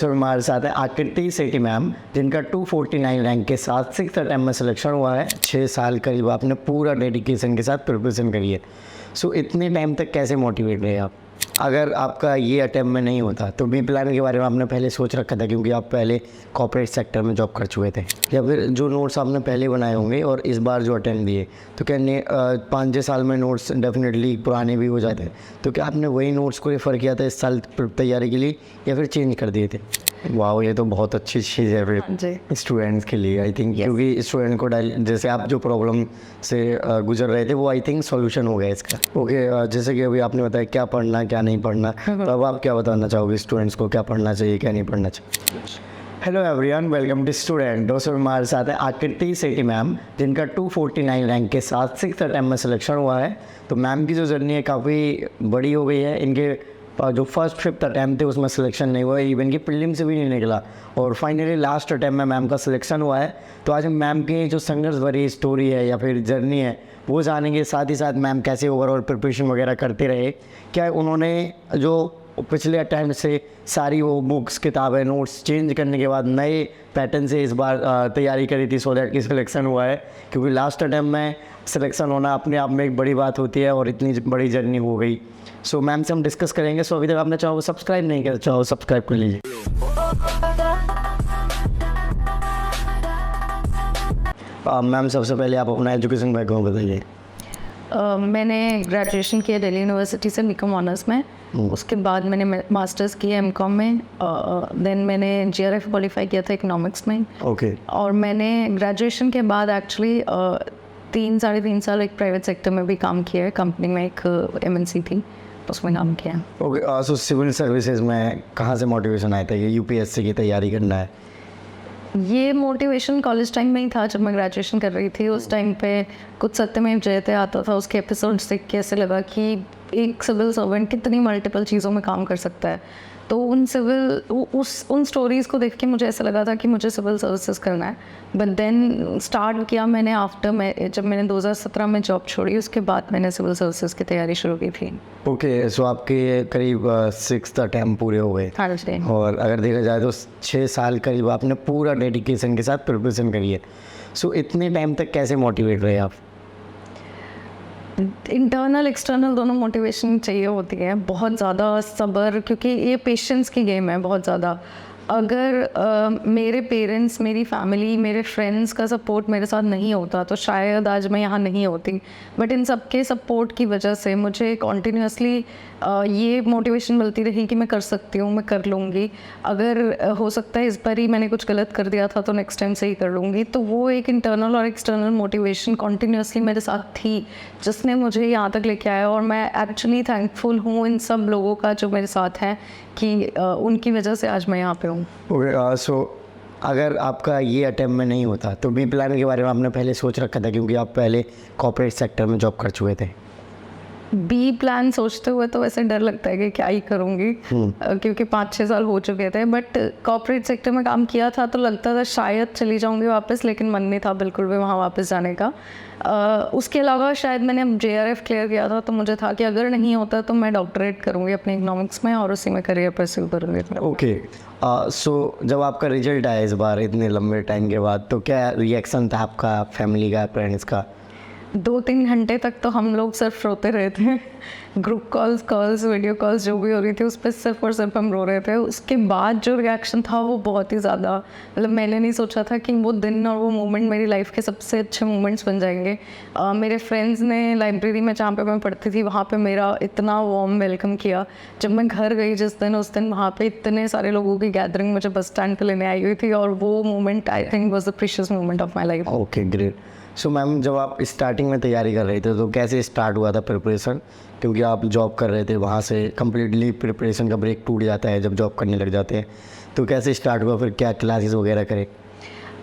दोस्तों हमारे साथ है आकृति सेठी मैम, जिनका 249 रैंक के साथ 6th अटेम्प्ट में सिलेक्शन हुआ है। 6 साल करीब आपने पूरा डेडिकेशन के साथ प्रिपरेशन करी है। सो इतने टाइम तक कैसे मोटिवेट रहे आप? अगर आपका ये अटेम्प्ट में नहीं होता तो बी प्लान के बारे में आपने पहले सोच रखा था, क्योंकि आप पहले कॉर्पोरेट सेक्टर में जॉब कर चुके थे, या फिर जो नोट्स आपने पहले बनाए होंगे और इस बार जो अटेम्प्ट दिए, तो क्या 5-6 साल में नोट्स डेफिनेटली पुराने भी हो जाते हैं, तो क्या आपने वही नोट्स को रेफ़र किया था इस साल तैयारी के लिए, या फिर चेंज कर दिए थे? वाह, ये तो बहुत अच्छी चीज़ है फिर स्टूडेंट्स के लिए, आई थिंक। क्योंकि स्टूडेंट को जैसे आप जो प्रॉब्लम से गुजर रहे थे, वो आई थिंक सॉल्यूशन हो गया इसका। ओके, जैसे कि अभी आपने बताया क्या पढ़ना क्या नहीं पढ़ना, तो अब आप क्या बताना चाहोगे स्टूडेंट्स को, क्या पढ़ना चाहिए क्या नहीं पढ़ना चाहिए? Hello everyone, welcome to student. दोस्तों हमारे साथ है आकृति सेठी मैम, जिनका 249 रैंक के साथ 6th अटेम्प्ट में सिलेक्शन हुआ है। तो मैम की जो जर्नी है काफ़ी बड़ी हो गई है। इनके जो फर्स्ट 5th अटैम्प्ट थे उसमें सिलेक्शन नहीं हुआ, इवन की प्रीलिम से भी नहीं निकला, और फाइनली लास्ट अटैम्प्ट में मैम का सिलेक्शन हुआ है। तो आज हम मैम की जो संघर्ष भरी स्टोरी है या फिर जर्नी है वो जानेंगे, साथ ही साथ मैम कैसे ओवरऑल प्रिपरेशन वगैरह करते रहे, क्या उन्होंने जो पिछले अटैम्प्ट से सारी वो बुक्स किताबें नोट्स चेंज करने के बाद नए पैटर्न से इस बार तैयारी करी थी, सो दैट की सिलेक्शन हुआ है। क्योंकि लास्ट अटैम्प्ट में सिलेक्शन होना अपने आप में एक बड़ी बात होती है, और इतनी बड़ी जर्नी हो गई। सो मैम से हम डिस्कस करेंगे। सो अभी तक आपने चाहो सब्सक्राइब नहीं किया, चाहो सब्सक्राइब कर लीजिए। मैम सबसे पहले आप अपना एजुकेशन बैकग्राउंड बताइए। मैंने ग्रेजुएशन किया दिल्ली यूनिवर्सिटी से बीकॉम ऑनर्स में। उसके बाद मैंने मास्टर्स किया एमकॉम में। देन मैंने जीआरएफ क्वालिफाई किया था इकोनॉमिक्स में। ओके। और मैंने ग्रेजुएशन के बाद एक्चुअली 3-3.5 साल एक प्राइवेट सेक्टर में भी काम किया है। कंपनी में एक एमएनसी थी, उसमें काम किया। ओके, सो सिविल सर्विसेज में कहाँ से मोटिवेशन आया था कि यूपीएससी की तैयारी करना है? ये मोटिवेशन कॉलेज टाइम में ही था, जब मैं ग्रेजुएशन कर रही थी। उस टाइम पे कुछ सत्यमेव जयते आता था, उसके एपिसोड्स देख के ऐसे लगा कि एक सिविल सर्वेंट कितनी मल्टीपल चीज़ों में काम कर सकता है। तो उन स्टोरीज़ को देख के मुझे ऐसा लगा था कि मुझे सिविल सर्विसेज करना है। बट देन स्टार्ट किया मैंने जब मैंने 2017 में जॉब छोड़ी, उसके बाद मैंने सिविल सर्विसेज की तैयारी शुरू की थी। ओके, सो आपके करीब 6th अटैम्प्ट पूरे हो गए। हाँ जी। और अगर देखा जाए तो 6 साल करीब आपने पूरा डेडिकेशन के साथ प्रिपरेशन करी है। सो इतने टाइम तक कैसे मोटिवेट रहे आप? इंटरनल एक्सटर्नल दोनों मोटिवेशन चाहिए होती है, बहुत ज़्यादा सब्र, क्योंकि ये पेशेंस की गेम है बहुत ज़्यादा। अगर मेरे पेरेंट्स, मेरी फैमिली, मेरे फ्रेंड्स का सपोर्ट मेरे साथ नहीं होता तो शायद आज मैं यहाँ नहीं होती। बट इन सब के सपोर्ट की वजह से मुझे कॉन्टीन्यूसली ये मोटिवेशन मिलती रही कि मैं कर सकती हूँ, मैं कर लूँगी। अगर हो सकता है इस बार ही मैंने कुछ गलत कर दिया था तो नेक्स्ट टाइम से ही कर लूँगी। तो वो एक इंटरनल और एक्सटर्नल मोटिवेशन कॉन्टीन्यूसली मेरे साथ थी, जिसने मुझे यहाँ तक लेके आया। और मैं एक्चुअली थैंकफुल हूँ इन सब लोगों का जो मेरे साथ हैं, कि उनकी वजह से आज मैं यहाँ पे हूँ। ओके, सो अगर आपका ये अटेम्प्ट में नहीं होता तो बी प्लान के बारे में आपने पहले सोच रखा था, क्योंकि आप पहले कॉर्पोरेट सेक्टर में जॉब कर चुके थे। बी प्लान सोचते हुए तो वैसे डर लगता है कि क्या ही करूँगी, क्योंकि 5-6 साल हो चुके थे। बट कॉर्पोरेट सेक्टर में काम किया था तो लगता था शायद चली जाऊँगी वापस, लेकिन मन नहीं था बिल्कुल भी वहाँ वापस जाने का। उसके अलावा शायद मैंने जेआरएफ क्लियर किया था, तो मुझे था कि अगर नहीं होता तो मैं डॉक्टरेट करूँगी अपने इकोनॉमिक्स में और उसी में करियर परस्यू करूँगी। ओके, सो जब आपका रिजल्ट आया इस बार इतने लंबे टाइम के बाद, तो क्या रिएक्शन था आपका, फैमिली का, पेरेंट्स का? 2-3 घंटे तक तो हम लोग सिर्फ रोते रहे थे। ग्रुप कॉल्स, वीडियो कॉल्स जो भी हो रही थी उस पर सिर्फ और सिर्फ हम रो रहे थे। उसके बाद जो रिएक्शन था वो बहुत ही ज़्यादा, मतलब मैंने नहीं सोचा था कि वो दिन और वो मोमेंट मेरी लाइफ के सबसे अच्छे मोमेंट्स बन जाएंगे। मेरे फ्रेंड्स ने लाइब्रेरी में जहाँ पे मैं पढ़ती थी वहाँ पे मेरा इतना वार्म वेलकम किया। जब मैं घर गई जिस दिन, उस दिन वहाँ पे इतने सारे लोगों की गैदरिंग मुझे बस स्टैंड पर लेने आई हुई थी, और वो moment I think was the precious moment of my life. Okay, great. So ma'am, जब आप स्टार्टिंग में तैयारी कर रहे थे तो कैसे स्टार्ट हुआ था प्रिपरेशन? क्योंकि आप जॉब कर रहे थे, वहाँ से कम्प्लीटली प्रिपरेशन का ब्रेक टूट जाता है जब जॉब करने लग जाते हैं, तो कैसे स्टार्ट हुआ, फिर क्या क्लासेस वगैरह करें?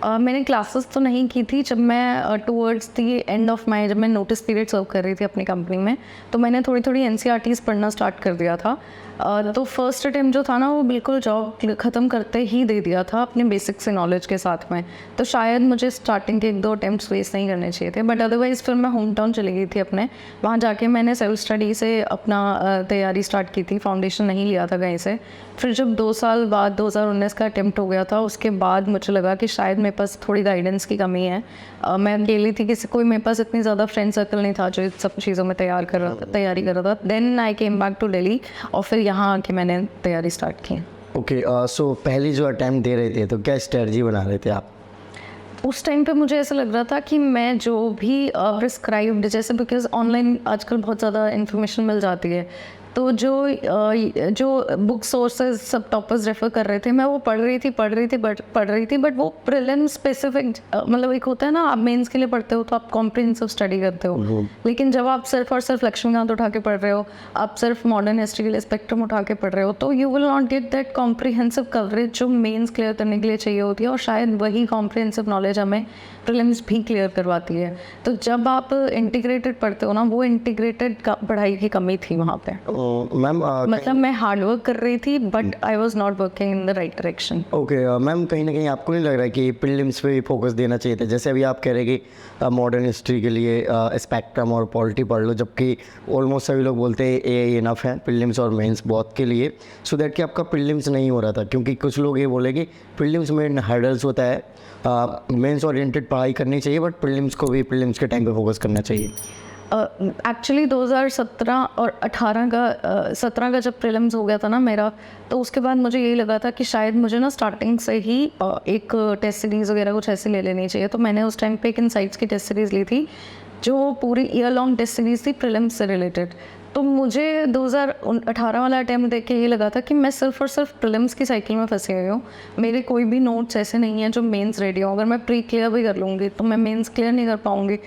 मैंने क्लासेस तो नहीं की थी। जब मैं towards the end of my, जब मैं नोटिस पीरियड सर्व कर रही थी अपनी कंपनी में, तो मैंने थोड़ी एनसीईआरटीज़ पढ़ना स्टार्ट कर दिया था। तो फर्स्ट अटेम्प्ट जो था ना वो बिल्कुल जॉब ख़त्म करते ही दे दिया था अपने बेसिक से नॉलेज के साथ में, तो शायद मुझे स्टार्टिंग के 1-2 अटेम्प्ट्स वेस्ट नहीं करने चाहिए थे। बट अदरवाइज़ फिर मैं होम टाउन चली गई थी अपने, वहाँ जाके मैंने सेल्फ स्टडी से अपना तैयारी स्टार्ट की थी, फाउंडेशन नहीं लिया था कहीं से। फिर जब 2 साल बाद 2019 का अटेम्प्ट हो गया था, उसके बाद मुझे लगा कि शायद मेरे पास थोड़ी गाइडेंस की कमी है। मैं अकेली थी, कोई मेरे पास इतनी ज़्यादा फ्रेंड सर्कल नहीं था जो सब चीज़ों में तैयारी कर रहा था। Then I came back to Delhi और फिर यहाँ आके मैंने तैयारी स्टार्ट की। ओके, सो पहली जो अटैम्प्ट दे रहे थे तो क्या स्ट्रेटजी बना रहे थे आप? उस टाइम पे मुझे ऐसा लग रहा था कि मैं जो भी प्रिस्क्राइब्ड, जैसे बिकॉज ऑनलाइन आजकल बहुत ज़्यादा इन्फॉर्मेशन मिल जाती है, तो जो बुक सोर्सेज सब टॉपर्स रेफ़र कर रहे थे मैं वो पढ़ रही थी बट वो प्रीलिम स्पेसिफिक, मतलब एक होता है ना, आप मेंस के लिए पढ़ते हो तो आप कॉम्प्रिहेंसिव स्टडी करते हो, लेकिन जब आप सिर्फ और सिर्फ लक्ष्मीकांत उठा के पढ़ रहे हो, आप सिर्फ मॉडर्न हिस्ट्री के लिए स्पेक्ट्रम उठा के पढ़ रहे हो, तो you will not get that comprehensive coverage जो मेंस क्लियर करने के लिए चाहिए होती है, और शायद वही कॉम्प्रिहेंसिव नॉलेज हमें प्रीलिम्स भी क्लियर करवाती है। तो जब आप इंटीग्रेटेड पढ़ते हो ना, वो इंटीग्रेटेड पढ़ाई की कमी थी वहाँ पे। मैम मतलब मैं हार्ड वर्क कर रही थी but I was not working in the right direction. Okay ma'am, कहीं ना कहीं आपको नहीं लग रहा है कि प्रीलिम्स पे फोकस देना चाहिए था? जैसे अभी आप कह रहे हैं कि मॉडर्न हिस्ट्री के लिए स्पेक्ट्रम और पॉलिटी पढ़ लो, जबकि ऑलमोस्ट सभी लोग बोलते हैं ए इनफ है प्रीलिम्स और मेंस बहुत के लिए, सो दैट कि आपका प्रीलिम्स नहीं हो रहा था, क्योंकि कुछ लोग ये बोले कि प्रीलिम्स में हर्डल्स होता है, मेंस ओरिएंटेड पढ़ाई करनी चाहिए बट प्रीलिम्स को भी प्रीलिम्स के टाइम पे फोकस करना चाहिए। एक्चुअली 2017 और 17 का जब प्रीलिम्स हो गया था ना मेरा, तो उसके बाद मुझे यही लगा था कि शायद मुझे ना स्टार्टिंग से ही एक टेस्ट सीरीज़ वगैरह कुछ ऐसी ले लेनी चाहिए। तो मैंने उस टाइम पे एक इनसाइट्स की टेस्ट सीरीज़ ली थी जो पूरी ईयर लॉन्ग टेस्ट सीरीज़ थी प्रीलिम्स से रिलेटेड। तो मुझे 2018 वाला अटैम्प्ट देख के ये लगा था कि मैं सिर्फ और सिर्फ प्रीलिम्स की साइकिल में फंसी हुई हूँ, मेरे कोई भी नोट्स ऐसे नहीं हैं जो मेंस रेडी हो। अगर मैं प्री क्लियर भी कर लूँगी तो मैं मेंस क्लियर नहीं कर पाऊँगी।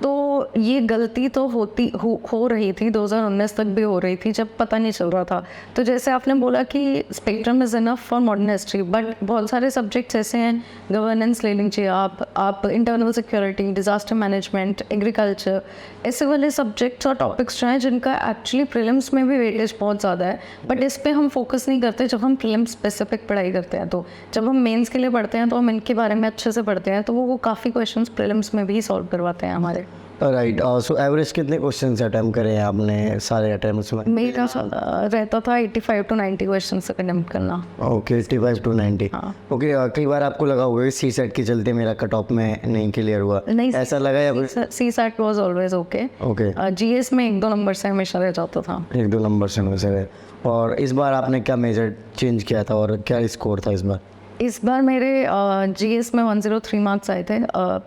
तो ये गलती तो हो रही थी, 2019 तक भी हो रही थी जब पता नहीं चल रहा था। तो जैसे आपने बोला कि spectrum is enough for modern history, but बहुत सारे सब्जेक्ट्स ऐसे हैं, गवर्नेंस ले लीजिए आप internal security, disaster management, agriculture, ऐसे वाले सब्जेक्ट्स और टॉपिक्स जो हैं जिनका एक्चुअली प्रीलिम्स में भी वेटेज बहुत ज़्यादा है, बट इस पर हम फोकस नहीं करते जब हम प्रीलिम्स स्पेसिफिक पढ़ाई करते हैं। तो जब हम मेंस के लिए पढ़ते हैं तो हम इनके बारे में अच्छे से पढ़ते हैं, तो वो काफ़ी क्वेश्चंस प्रीलिम्स में भी सॉल्व करवाते हैं हमारे। राइट, सो एवरेज कितने क्वेश्चन अटैम्प्ट करे हैं आपने सारे अटैम्प्ट्स में? मेरा रहता था 85 to 90 क्वेश्चन अटेम्प्ट करना। Okay, 85 to 90। हाँ। ओके, कई बार आपको लगा होगा सी सेट के चलते मेरा कट ऑफ में नहीं क्लियर हुआ, नहीं, ऐसा लगा या? C set was always okay. Okay, GS में 1-2 नंबर से हमेशा रह जाता था। 1-2 नंबर से वैसे। और इस बार आपने क्या मेजर चेंज किया था और क्या स्कोर था इस बार? इस बार मेरे जीएस में 103 मार्क्स आए थे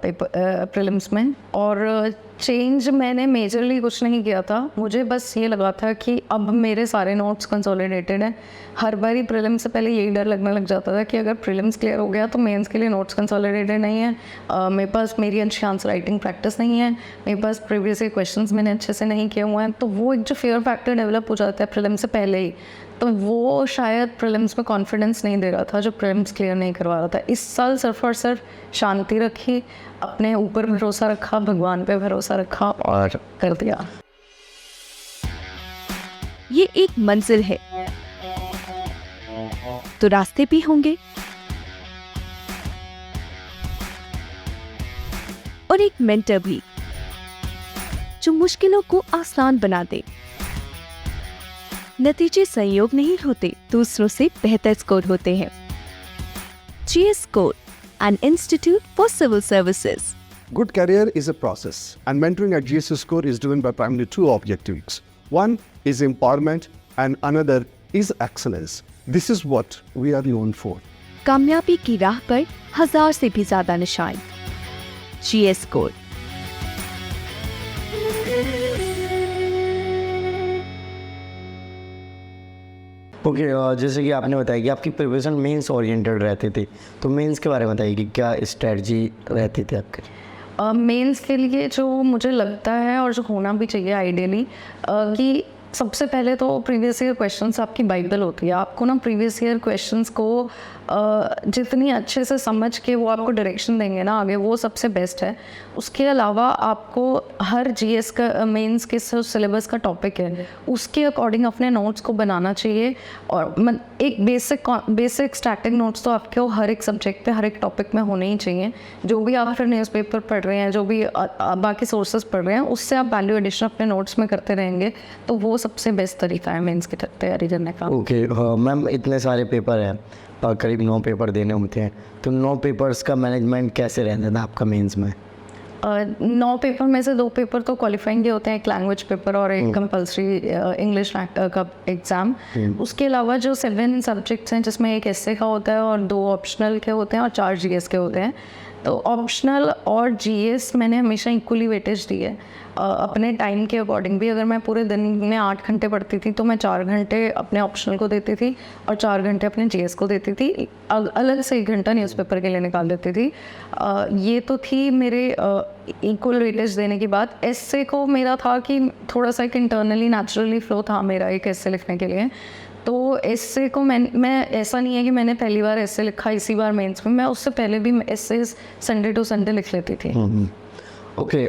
पेपर प्रीलिम्स में, और चेंज मैंने मेजरली कुछ नहीं किया था। मुझे बस ये लगा था कि अब मेरे सारे नोट्स कंसोलिडेटेड हैं। हर बारी प्रीलिम्स से पहले यही डर लगने लग जाता था कि अगर प्रीलिम्स क्लियर हो गया तो मेंस के लिए नोट्स कंसोलिडेटेड नहीं है, मेरे पास मेरी अच्छी आंसर राइटिंग प्रैक्टिस नहीं है, मेरे पास प्रीवियस क्वेश्चंस मैंने अच्छे से नहीं किए हुए हैं। तो वो एक जो फेयर फैक्टर डेवलप हो जाता है प्रीलिम्स से पहले ही, तो वो शायद प्रीलिम्स में कॉन्फिडेंस नहीं दे रहा था जो प्रीलिम्स क्लियर नहीं करवा रहा था। इस साल सिर्फ और सिर्फ शांति रखी, अपने ऊपर भरोसा रखा, भगवान पे भरोसा रखा और कर दिया। ये एक मंजिल है तो रास्ते भी होंगे, और एक मेंटर भी जो मुश्किलों को आसान बना दे। नतीजे संयोग नहीं होते, दूसरों से बेहतर स्कोर होते हैं। GS Score, an institute for civil services. Good career is a process, and mentoring at GS Score is driven by primarily 2 objectives. One is empowerment, and another is excellence. This is what we are known for. कामयाबी की राह पर 1000 से भी ज्यादा निशान। GS Score। Okay, जैसे कि आपने बताया कि आपकी प्रिपरेशन मेंस ओरिएंटेड रहती थी, तो मेंस के बारे में बताइए कि क्या स्ट्रेटजी रहती थी आपकी? मेंस के लिए जो मुझे लगता है और जो होना भी चाहिए आइडियली, कि सबसे पहले तो प्रीवियस ईयर क्वेश्चंस आपकी बाइबल होती है। आपको ना प्रीवियस ईयर क्वेश्चंस को जितनी अच्छे से समझ के वो आपको डायरेक्शन देंगे ना आगे, वो सबसे बेस्ट है। उसके अलावा आपको हर जीएस का मेंस के सिलेबस का टॉपिक है उसके अकॉर्डिंग अपने नोट्स को बनाना चाहिए। और एक बेसिक स्टैटिक नोट्स तो आपके हर एक सब्जेक्ट पे हर एक टॉपिक में होने ही चाहिए। जो भी आप फिर न्यूज़पेपर पढ़ रहे हैं, जो भी बाकी सोर्सेज पढ़ रहे हैं, उससे आप वैल्यू एडिशन अपने नोट्स में करते रहेंगे तो वो सबसे बेस्ट तरीका है मेंस की तैयारी करने का। ओके मैम, इतने सारे पेपर हैं और करीब 9 पेपर देने होते हैं, तो 9 पेपर्स का मैनेजमेंट कैसे रहता था आपका मेंस में? 9 पेपर में से 2 पेपर तो क्वालिफाइंग के होते हैं, एक लैंग्वेज पेपर और एक कंपलसरी इंग्लिश का एग्ज़ाम। उसके अलावा जो 7 सब्जेक्ट्स हैं जिसमें एक एसए का होता है और 2 ऑप्शनल के होते हैं और 4 जीएस के होते हैं। तो ऑप्शनल और जीएस मैंने हमेशा इक्वली वेटेज दी है अपने टाइम के अकॉर्डिंग भी। अगर मैं पूरे दिन में 8 घंटे पढ़ती थी तो मैं 4 घंटे अपने ऑप्शनल को देती थी और 4 घंटे अपने जीएस को देती थी। अलग से 1 घंटा न्यूज़पेपर के लिए निकाल देती थी। ये तो थी मेरे इक्वल वेटेज देने की बात। एसए को मेरा था कि थोड़ा सा एक इंटरनली नेचुरली फ्लो था मेरा एक एसए लिखने के लिए। तो एसए को मैं ऐसा नहीं है कि मैंने पहली बार एसए लिखा इसी बार मेंस में, मैं उससे पहले भी एसए संडे टू संडे लिख लेती थी। ओके,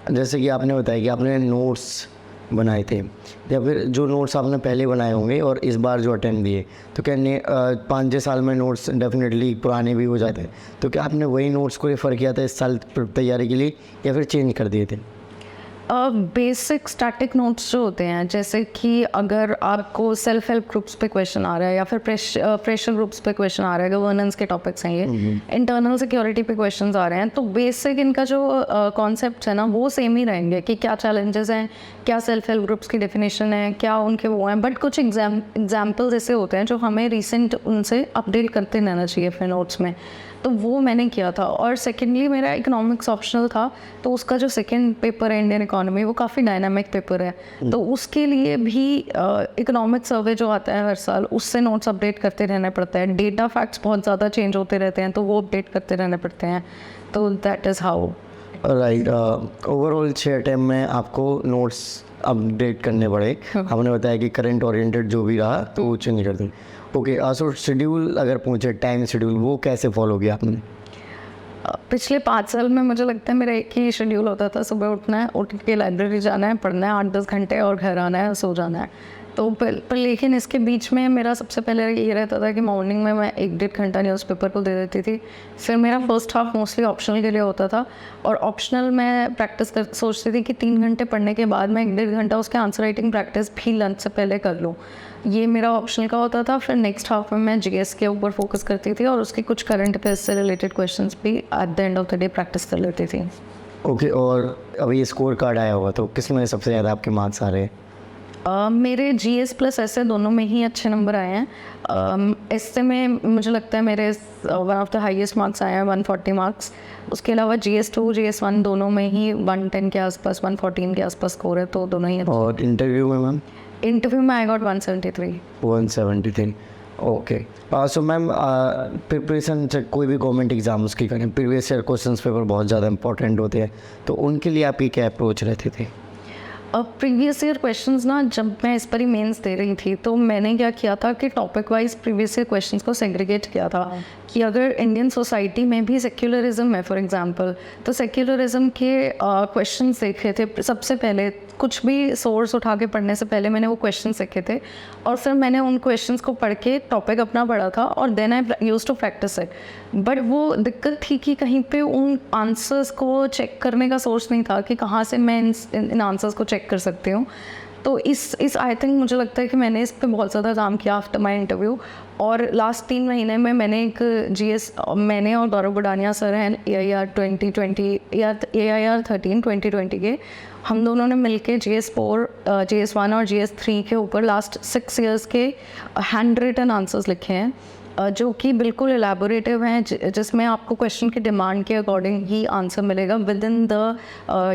जैसे कि आपने बताया कि आपने नोट्स बनाए थे, या फिर जो नोट्स आपने पहले बनाए होंगे और इस बार जो अटेम्प्ट दिए, तो क्या 5-6 साल में नोट्स डेफिनेटली पुराने भी हो जाते हैं, तो क्या आपने वही नोट्स को रेफ़र किया था इस साल तैयारी के लिए या फिर चेंज कर दिए थे? बेसिक स्टैटिक नोट्स जो होते हैं, जैसे कि अगर आपको सेल्फ हेल्प ग्रुप्स पे क्वेश्चन आ रहा है या फिर प्रेशर ग्रुप्स पे क्वेश्चन आ रहा है, गवर्नेंस के टॉपिक्स हैं ये, इंटरनल सिक्योरिटी पे क्वेश्चंस आ रहे हैं, तो बेसिक इनका जो कॉन्सेप्ट है ना वो सेम ही रहेंगे कि क्या चैलेंजेस हैं, क्या सेल्फ हेल्प ग्रुप्स की डेफिनेशन है, क्या उनके वो हैं। बट कुछ एग्जाम्पल्स ऐसे होते हैं जो हमें रिसेंट उनसे अपडेट करते रहना चाहिए अपने नोट्स में, तो वो मैंने किया था। और सेकेंडली मेरा इकोनॉमिक्स ऑप्शनल था, तो उसका जो सेकेंड पेपर है इंडियन इकोनॉमी, वो काफ़ी डायनामिक पेपर है, तो उसके लिए भी इकोनॉमिक सर्वे जो आता है हर साल, उससे नोट्स अपडेट करते रहना पड़ता है। डेटा फैक्ट्स बहुत ज़्यादा चेंज होते रहते हैं तो वो अपडेट करते रहने पड़ते हैं। तो that is how. Right, overall 6 attempt में आपको नोट्स अपडेट करने पड़े। हमने बताया कि करंट ओरिएंटेड जो भी रहा तो वो चेंज कर दें। ओके, सो शेड्यूल अगर पूछे, टाइम शेड्यूल वो कैसे फॉलो किया आपने? पिछले 5 साल में मुझे लगता है मेरा एक ही शेड्यूल होता था, सुबह उठना है, उठ के लाइब्रेरी जाना है, पढ़ना है 8-10 घंटे और घर आना है, सो जाना है। तो पर लेकिन इसके बीच में मेरा सबसे पहले ये रहता था कि मॉर्निंग में मैं 1-1.5 घंटा न्यूज़पेपर को दे देती थी। फिर मेरा फर्स्ट हाफ मोस्टली ऑप्शनल के लिए होता था, और ऑप्शनल मैं सोचती थी कि 3 घंटे पढ़ने के बाद मैं 1-1.5 घंटा उसके आंसर राइटिंग प्रैक्टिस भी लंच से पहले कर लूँ। ये मेरा ऑप्शनल का होता था। फिर नेक्स्ट हाफ में मैं जीएस के ऊपर फोकस करती थी और उसके कुछ करंट अफेयर्स से रिलेटेड क्वेश्चंस भी at the end of the day practice कर लेती थी। ओके, और अभी स्कोर कार्ड आया हुआ, तो किस में सबसे ज़्यादा आपके मार्क्स आ रहे हैं? मेरे जीएस प्लस एसए दोनों में ही अच्छे नंबर आए हैं। एसए में मुझे लगता है मेरे one of the highest marks आए हैं, 140 मार्क्स। उसके अलावा GS2 GS1 दोनों में ही 110 के आसपास, 114 के आसपास स्कोर है, तो दोनों ही। और इंटरव्यू में मैम? इंटरव्यू में I got 173। 173, okay. So ma'am, preparation कोई भी गवर्नमेंट एग्जाम उसकी करें, प्रीवियस ईयर क्वेश्चंस पेपर बहुत ज़्यादा इंपॉर्टेंट होते हैं, तो उनके लिए आपकी क्या अप्रोच रहती थी? प्रीवियस ईयर क्वेश्चंस ना, जब मैं इस पर ही मेंस दे रही थी तो मैंने क्या किया था कि topic wise previous year questions को सेग्रीगेट किया था कि अगर इंडियन सोसाइटी में भी सेक्युलरिज्म है फॉर एग्जांपल, तो सेक्युलरिज्म के क्वेश्चंस देखे थे सबसे पहले। कुछ भी सोर्स उठा के पढ़ने से पहले मैंने वो क्वेश्चन सीखे थे और फिर मैंने उन क्वेश्चंस को पढ़ के टॉपिक अपना पढ़ा था और then I used to practice it. But वो दिक्कत थी कि कहीं पे उन आंसर्स को चेक करने का सोर्स नहीं था कि कहाँ से मैं इन आंसर्स को चेक कर सकती हूँ। तो इस आई थिंक मुझे लगता है कि मैंने इस पे बहुत ज़्यादा काम किया आफ्टर माई इंटरव्यू। और लास्ट 3 महीने में मैंने एक GS, मैंने और गौरव बुडानिया सर हैं AIR 2020 या AIR 13 2020 के, हम दोनों ने मिलके GS4, GS1 और GS3 के ऊपर लास्ट 6 years के हैंड रिटन आंसर्स लिखे हैं जो कि बिल्कुल एलैबोरेटिव हैं, जिसमें आपको क्वेश्चन की डिमांड के अकॉर्डिंग ही आंसर मिलेगा विद इन द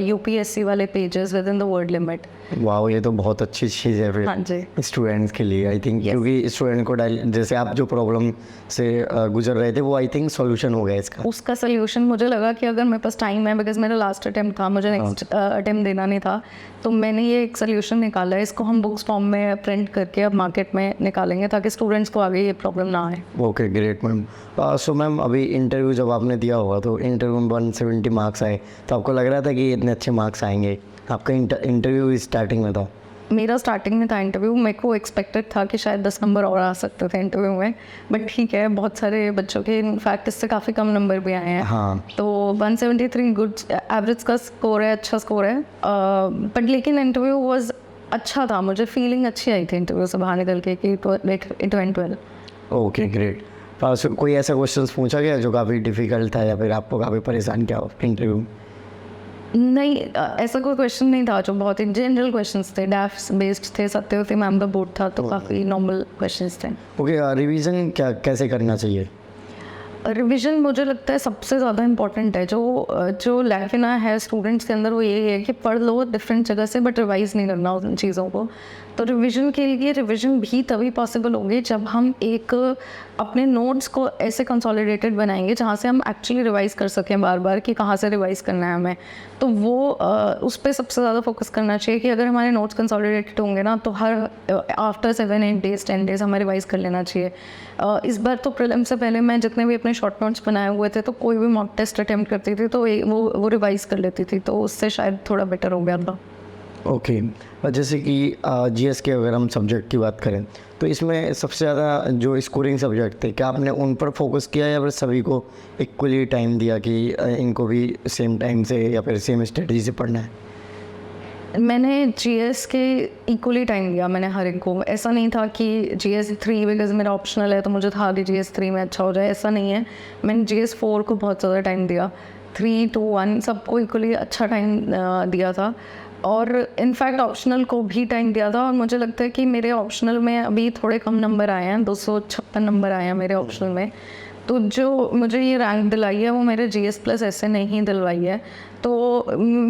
UPSC वाले pages, with in the word limit. वाह, ये तो बहुत अच्छी चीज़ है हाँ जी। फिर स्टूडेंट्स के लिए आई थिंक, क्योंकि स्टूडेंट को जैसे आप जो प्रॉब्लम से गुजर रहे थे वो आई थिंक सॉल्यूशन हो गया इसका। उसका सोल्यूशन मुझे लगा कि अगर मेरे पास टाइम है, बिकॉज मेरा लास्ट अटेम्प्ट था, मुझे नेक्स्ट अटेम्प्ट देना नहीं था, तो मैंने ये एक सोल्यूशन निकाला है। इसको हम बुक्स फॉर्म में प्रिंट करके अब मार्केट में निकालेंगे ताकि स्टूडेंट्स को आगे ये प्रॉब्लम ना आए। Okay great ma'am. So ma'am अभी इंटरव्यू जब आपने दिया होगा तो इंटरव्यू में 170 मार्क्स आए, तो आपको लग रहा था कि इतने अच्छे मार्क्स आएंगे? आपका इंटरव्यू स्टार्टिंग में था? मेरा स्टार्टिंग में था इंटरव्यू, मेरे को एक्सपेक्टेड था कि शायद 10 नंबर और आ सकते थे इंटरव्यू में, बट ठीक है, बहुत सारे बच्चों के इनफैक्ट इससे काफ़ी कम नंबर भी आए हैं। हाँ। तो 173 गुड एवरेज का स्कोर है, अच्छा स्कोर है, बट लेकिन इंटरव्यू वाज अच्छा था, मुझे फीलिंग अच्छी आई थी इंटरव्यू से बाहर निकल के कि it went well. Okay great. कोई ऐसा क्वेश्चन पूछा गया जो काफ़ी डिफ़िकल्ट था या फिर आपको काफ़ी परेशान किया इंटरव्यू में? नहीं, ऐसा कोई क्वेश्चन नहीं था, जो बहुत ही जनरल क्वेश्चंस थे, डैफ्स बेस्ड थे, सत्यवती मैम का बोर्ड था, तो काफ़ी नॉर्मल क्वेश्चंस थे। ओके, रिवीजन कैसे करना चाहिए? रिवीजन मुझे लगता है सबसे ज़्यादा इम्पॉर्टेंट है। जो लैफिना है स्टूडेंट्स के अंदर वो यही है कि पढ़ लो डिफरेंट जगह से, बट रिवाइज़ नहीं करना उन चीज़ों को। तो रिवीजन के लिए रिवीजन भी तभी पॉसिबल होगी जब हम एक अपने नोट्स को ऐसे कंसोलिडेटेड बनाएंगे जहाँ से हम एक्चुअली रिवाइज़ कर सकें बार बार कि कहाँ से रिवाइज़ करना है हमें। तो वो उस पर सबसे ज़्यादा फोकस करना चाहिए कि अगर हमारे नोट्स कंसोलिडेटेड होंगे ना, तो हर आफ्टर 7-8 डेज़ 10 डेज़ हमें रिवाइज़ कर लेना चाहिए। इस बार तो प्रीलिम से पहले मैं जितने भी अपने शॉर्ट नोट्स बनाए हुए थे, तो कोई भी मॉक टेस्ट अटेम्प्ट करती थी तो वो रिवाइज़ कर लेती थी, तो उससे शायद थोड़ा बेटर हो गया था। ओके। जैसे कि जीएस के अगर हम सब्जेक्ट की बात करें तो इसमें सबसे ज़्यादा जो स्कोरिंग सब्जेक्ट थे, क्या आपने उन पर फोकस किया या फिर सभी को इक्वली टाइम दिया कि इनको भी सेम टाइम से या फिर सेम स्ट्रेटजी से पढ़ना है? मैंने जीएस के इक्वली टाइम दिया, मैंने हर एक को। ऐसा नहीं था कि जीएस 3 बिकॉज मेरा ऑप्शनल है तो मुझे था कि जीएस 3 में अच्छा हो जाए, ऐसा नहीं है। मैंने जीएस 4 को बहुत ज़्यादा टाइम दिया, 3, 2, 1 सबको इक्वली अच्छा टाइम दिया था, और इनफैक्ट ऑप्शनल को भी टाइम दिया था। और मुझे लगता है कि मेरे ऑप्शनल में अभी थोड़े कम नंबर आए हैं, 256 नंबर आए हैं मेरे ऑप्शनल में। तो जो मुझे ये रैंक दिलाई है वो मेरे जीएस प्लस ऐसे नहीं दिलवाई है। तो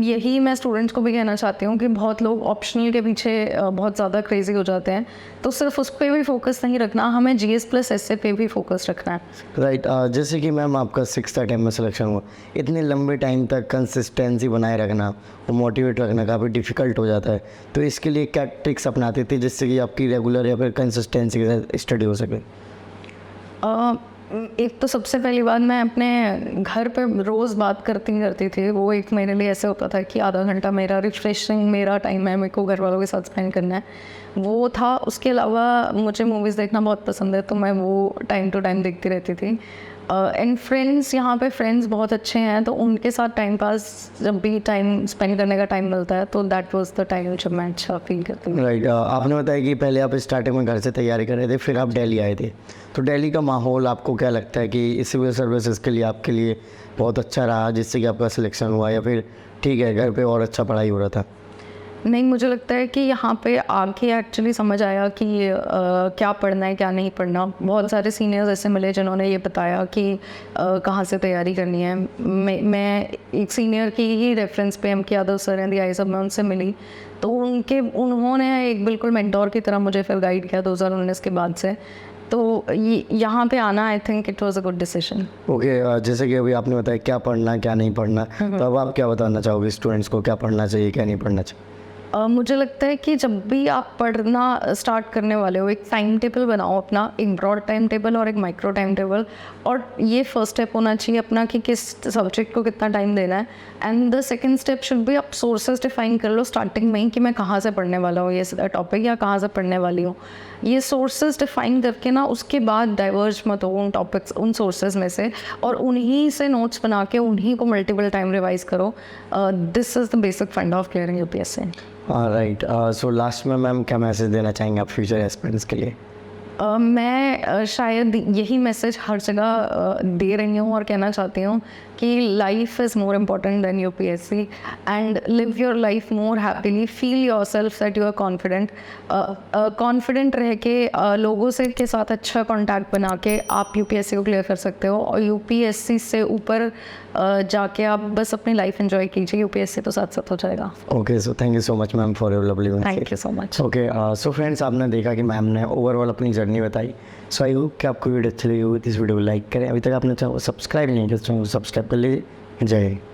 यही मैं स्टूडेंट्स को भी कहना चाहती हूँ कि बहुत लोग ऑप्शनल के पीछे बहुत ज़्यादा क्रेजी हो जाते हैं, तो सिर्फ उस पर भी फोकस नहीं रखना, हमें जीएस प्लस ऐसे पे भी फोकस रखना है। राइट। जैसे कि मैम आपका 6th अटेम्प्ट में सिलेक्शन हुआ, इतने लंबे टाइम तक कंसिस्टेंसी बनाए रखना और मोटिवेट रखना काफ़ी डिफ़िकल्ट हो जाता है, तो इसके लिए क्या ट्रिक्स अपनाते थे जिससे कि आपकी रेगुलर या फिर कंसिस्टेंसी के साथ स्टडी हो सके? एक तो सबसे पहली बात, मैं अपने घर पे रोज़ बात करती थी। वो एक मेरे लिए ऐसे होता था कि आधा घंटा मेरा रिफ्रेशिंग मेरा टाइम है, मेरे को घर वालों के साथ स्पेंड करना है, वो था। उसके अलावा मुझे मूवीज़ देखना बहुत पसंद है, तो मैं वो टाइम टू टाइम देखती रहती थी। एंड फ्रेंड्स, यहाँ पे फ्रेंड्स बहुत अच्छे हैं, तो उनके साथ टाइम पास जब भी टाइम स्पेंड करने का टाइम मिलता है, तो दैट वाज द टाइम जब मैं अच्छा फील करती हूँ। राइट। आपने बताया कि पहले आप स्टार्टिंग में घर से तैयारी कर रहे थे, फिर आप दिल्ली आए थे, तो दिल्ली का माहौल आपको क्या लगता है कि सिविल सर्विसेज के लिए आपके लिए बहुत अच्छा रहा जिससे कि आपका सिलेक्शन हुआ, या फिर ठीक है घर पे और अच्छा पढ़ाई हो रहा था? नहीं, मुझे लगता है कि यहाँ पे आके एक्चुअली समझ आया कि क्या पढ़ना है क्या नहीं पढ़ना। बहुत सारे सीनियर्स ऐसे मिले जिन्होंने ये बताया कि कहाँ से तैयारी करनी है। मैं एक सीनियर की ही रेफरेंस पे एम के यादव सर हैं DI सब, मैं उनसे मिली, तो उन्होंने एक बिल्कुल मेंटोर की तरह मुझे फिर गाइड किया 2019 के बाद से। तो यहाँ पे आना, I think it was a good decision. Okay. जैसे कि अभी आपने बताया क्या पढ़ना क्या नहीं पढ़ना, तो अब आप क्या बताना चाहोगे स्टूडेंट्स को, क्या पढ़ना चाहिए क्या नहीं पढ़ना चाहिए? मुझे लगता है कि जब भी आप पढ़ना स्टार्ट करने वाले हो, एक टाइम टेबल बनाओ अपना, एक ब्रॉड टाइम टेबल और एक माइक्रो टाइम टेबल, और ये फर्स्ट स्टेप होना चाहिए अपना कि किस सब्जेक्ट को कितना टाइम देना है। And the second step should be, आप सोर्सेज डिफाइन कर लो स्टार्टिंग में ही कि मैं कहाँ से पढ़ने वाला हूँ ये टॉपिक, या कहाँ से पढ़ने वाली हूँ। ये सोर्सेज डिफाइन करके ना, उसके बाद डाइवर्ज मत हो उन टॉपिक्स, उन सोर्सेज में से, और उन्हीं से नोट्स बना के उन्हीं को मल्टीपल टाइम रिवाइज करो। This is the basic fund of clearing UPSC। Right. So last में मैम क्या मैसेज देना चाहेंगे आप फ्यूचर एस्पिरेंट्स के लिए? मैं शायद यही मैसेज हर जगह दे रही हूँ और कहना चाहती हूँ कि life is more important than UPSC and live your life more happily, feel your self that you are confident. Confident रह के लोगों से के साथ अच्छा कॉन्टैक्ट बना के आप UPSC को क्लियर कर सकते हो, और UPSC से ऊपर जाके आप बस अपनी लाइफ एंजॉय कीजिए, UPSC तो साथ साथ हो जाएगा। Okay, so thank you so much ma'am for your lovely thank you so much. Okay, so friends, आपने देखा कि मैम ने ओवरऑल अपनी जर्नी बताई। सो आई होप कि आपको वीडियो अच्छी लगी होगी। इस वीडियो को लाइक करें, अभी तक आपने चैनल को सब्सक्राइब नहीं किया तो सब्सक्राइब कर लीजिए। जय हिंद।